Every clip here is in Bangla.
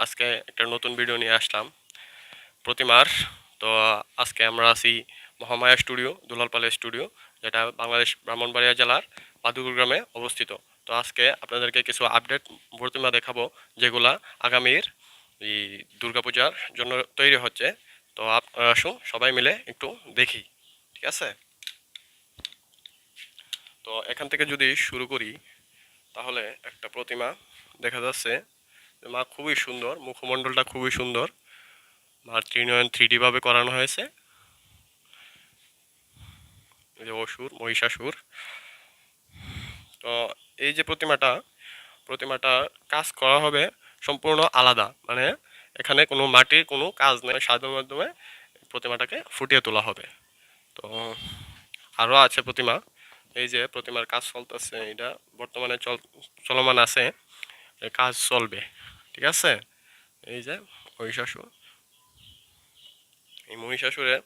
আজকে একটা নতুন ভিডিও নিয়ে আসলাম প্রতিমার। তো আজকে আমরা আছি মহামায়া স্টুডিও, দুলালপালের স্টুডিও, যেটা বাংলাদেশ ব্রাহ্মণবাড়িয়া জেলার বাদুগুর গ্রামে অবস্থিত। তো আজকে আপনাদেরকে কিছু আপডেট প্রতিমা দেখাবো, যেগুলা আগামীর এই দুর্গাপূজার জন্য তৈরি হচ্ছে। তো আসুন সবাই মিলে একটু দেখি, ঠিক আছে? তো এখান থেকে যদি শুরু করি, তাহলে একটা প্রতিমা দেখা যাচ্ছে। মা খুবই সুন্দর, মুখমণ্ডলটা খুবই সুন্দর। মার ত্রিনয়ন 3D ভাবে করানো হয়েছে। এই যে অসুর, মহিষাসুর। তো এই যে প্রতিমাটা কাজ করা হবে সম্পূর্ণ আলাদা, মানে এখানে কোনো মাটির কোনো কাজ নেই, সাধারণ মাধ্যমে প্রতিমাটাকে ফুটিয়ে তোলা হবে। তো আরও আছে প্রতিমা, এই যে প্রতিমার কাজ চলতেছে, এটা বর্তমানে চলমান আছে, কাজ চলবে, ঠিক আছে? এই যে মহিষাসুর, এই মহিষাসুরের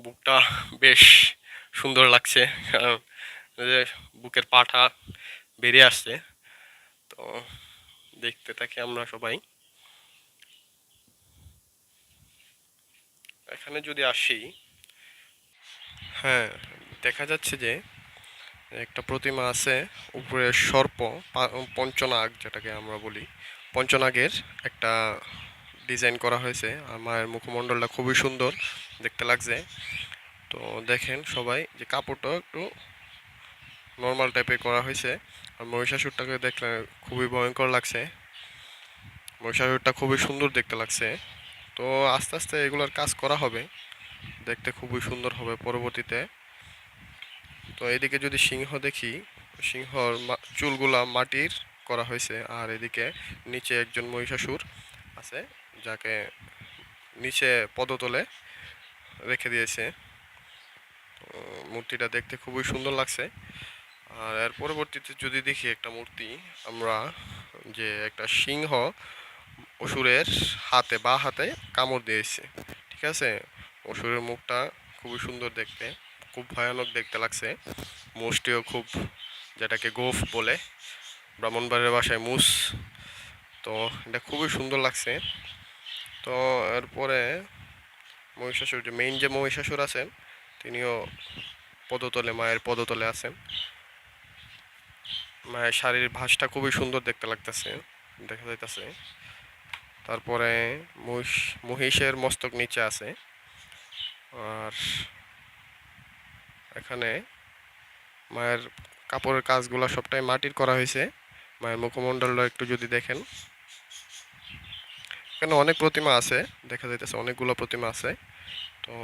বুকটা বেশ সুন্দর লাগছে, কারণ এই যে বুকের পাটা বেরিয়ে আসছে। তো দেখতে থাকি আমরা সবাই। এখানে যদি আসি, হ্যাঁ, দেখা যাচ্ছে যে একটা প্রতিমা আছে, উপরে সর্প, পঞ্চনাগ যেটাকে আমরা বলি, পঞ্চনাগের একটা ডিজাইন করা হয়েছে। আর মায়ের মুখমণ্ডলটা খুবই সুন্দর দেখতে লাগছে। তো দেখেন সবাই যে কাপড়টা একটু নর্মাল টাইপের করা হয়েছে। আর মহিষাসুরটাকে দেখলে খুবই ভয়ঙ্কর লাগছে, মহিষাসুরটা খুবই সুন্দর দেখতে লাগছে। তো আস্তে আস্তে এগুলোর কাজ করা হবে, দেখতে খুবই সুন্দর হবে পরবর্তীতে। তো এদিকে যদি সিংহ দেখি, সিংহর চুলগুলা মাটির করা হয়েছে। আর এদিকে নিচে একজন মহিষাসুর আছে, যাকে নিচে পদতলে রেখে দিয়েছে। মূর্তিটা দেখতে খুবই সুন্দর লাগছে। আর এর পরবর্তীতে যদি দেখি একটা মূর্তি আমরা, যে একটা সিংহ অসুরের হাতে, বা হাতে কামড় দিয়েছে, ঠিক আছে? অসুরের মুখটা খুবই সুন্দর দেখতে, খুব ভয়ানক দেখতে লাগছে। মুষ্টিও খুব, যেটাকে গোফ বলে ব্রাহ্মণবাড়ির ভাষায় মুস। তো এটা খুবই সুন্দর লাগছে। তো এরপরে মহিষাসুর, যে মেইন যে মহিষাসুর আছেন, তিনিও পদতলে, মায়ের পদতলে আছেন। মায়ের শাড়ির ভাঁজটা খুবই সুন্দর দেখতে লাগতেছে, দেখা যাইতেছে। তারপরে মহিষের মস্তক নিচে আছে। আর এখানে মায়ের কাপড়ের কাজগুলো সবটাই মাটির করা হয়েছে। মায়ের মুখমণ্ডলটা একটু যদি দেখেন, এখানে অনেক প্রতিমা আছে, দেখা যাইতেছে অনেকগুলো প্রতিমা আছে। তো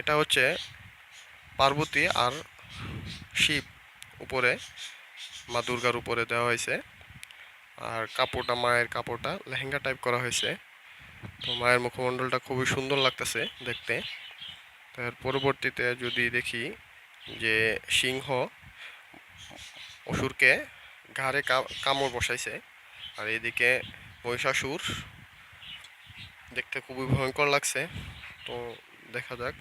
এটা হচ্ছে পার্বতী আর শিব উপরে, মা দুর্গার উপরে দেওয়া হয়েছে। আর কাপড়টা, মায়ের কাপড়টা লেহেঙ্গা টাইপ করা হয়েছে। তো মায়ের মুখমণ্ডলটা খুবই সুন্দর লাগতেছে দেখতে। তার পরবর্তীতে যদি দেখি যে সিংহ অসুরকে ঘাড়ে কামড় বসাইছে। আর এদিকে মহিষাসুর দেখতে খুবই ভয়ঙ্কর লাগছে। তো দেখা যাক।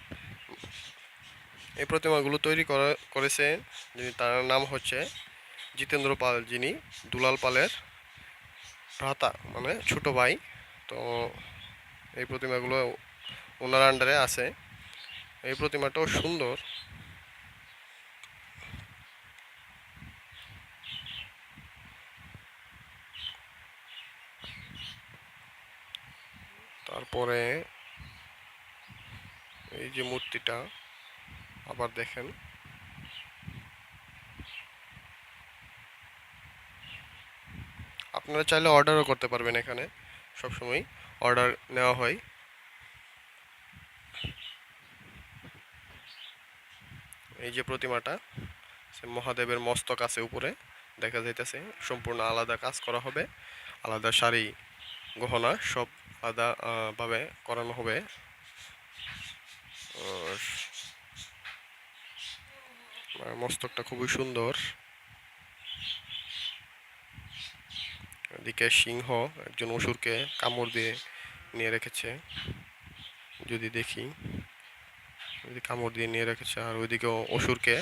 এই প্রতিমাগুলো তৈরি করেছে যিনি, তার নাম হচ্ছে জিতেন্দ্র পাল, যিনি দুলাল পালের ভ্রাতা, মানে ছোট ভাই। তো এই প্রতিমাগুলো ওনার আন্ডারে আছে। এই প্রতিমাটাও সুন্দর। তারপরে এই যে মূর্তিটা আবার দেখেন, আপনারা চাইলে অর্ডারও করতে পারবেন, এখানে সবসময় অর্ডার নেওয়া হয়। এই যে প্রতিমাটা, সে মহাদেবের মস্তক আছে উপরে, দেখা যাইতেছে সম্পূর্ণ আলাদা কাজ করা হবে, আলাদা শাড়ি গহনা সব আলাদা ভাবে করানো হবে। মস্তকটা খুবই সুন্দর। এদিকে সিংহ একজন অসুরকে কামড় দিয়ে নিয়ে রেখেছে, যদি দেখি, কামড় দিয়ে নিয়ে রেখেছে। আর ওইদিকে অসুরকে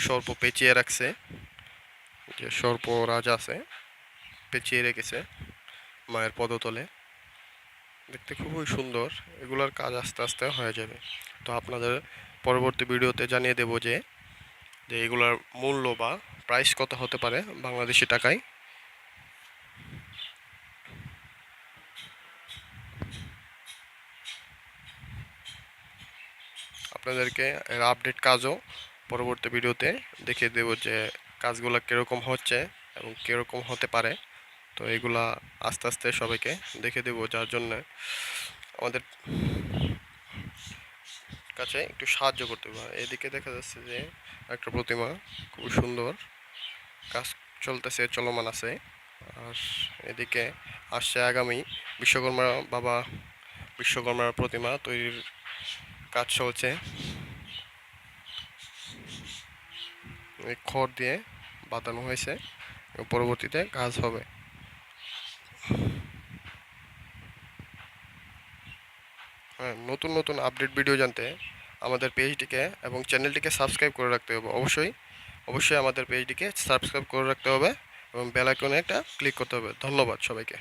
সর্প পেঁচিয়ে রাখছে, যে সর্প রাজা আছে পেঁচিয়ে রেখেছে মায়ের পদতলে। দেখতে খুবই সুন্দর। এগুলোর কাজ আস্তে আস্তে হয়ে যাবে। তো আপনাদের পরবর্তী ভিডিওতে জানিয়ে দেব যে এগুলার মূল্য বা প্রাইস কত হতে পারে বাংলাদেশি টাকায়। আপনাদেরকে এর আপডেট কাজও পরবর্তী ভিডিওতে দেখিয়ে দেব যে কাজগুলো কীরকম হচ্ছে এবং কীরকম হতে পারে। তো এগুলা আস্তে আস্তে সবাইকে দেখে দেব, যার জন্য আমাদের কাছে একটু সাহায্য করতে হবে। এদিকে দেখা যাচ্ছে যে একটা প্রতিমা খুব সুন্দর কাজ চলতেছে, চলমান আছে। আর এদিকে আসছে আগামী বিশ্বকর্মা বাবা, বিশ্বকর্মার প্রতিমা তৈরির কাজ চলছে। খড় দিয়ে বাঁধানো হয়েছে, পরবর্তীতে কাজ হবে। হ্যাঁ, নতুন নতুন আপডেট ভিডিও জানতে আমাদের পেজটিকে এবং চ্যানেলটিকে সাবস্ক্রাইব করে রাখতে হবে। অবশ্যই অবশ্যই আমাদের পেজটিকে সাবস্ক্রাইব করে রাখতে হবে এবং বেল আইকনে একটা ক্লিক করতে হবে। ধন্যবাদ সবাইকে।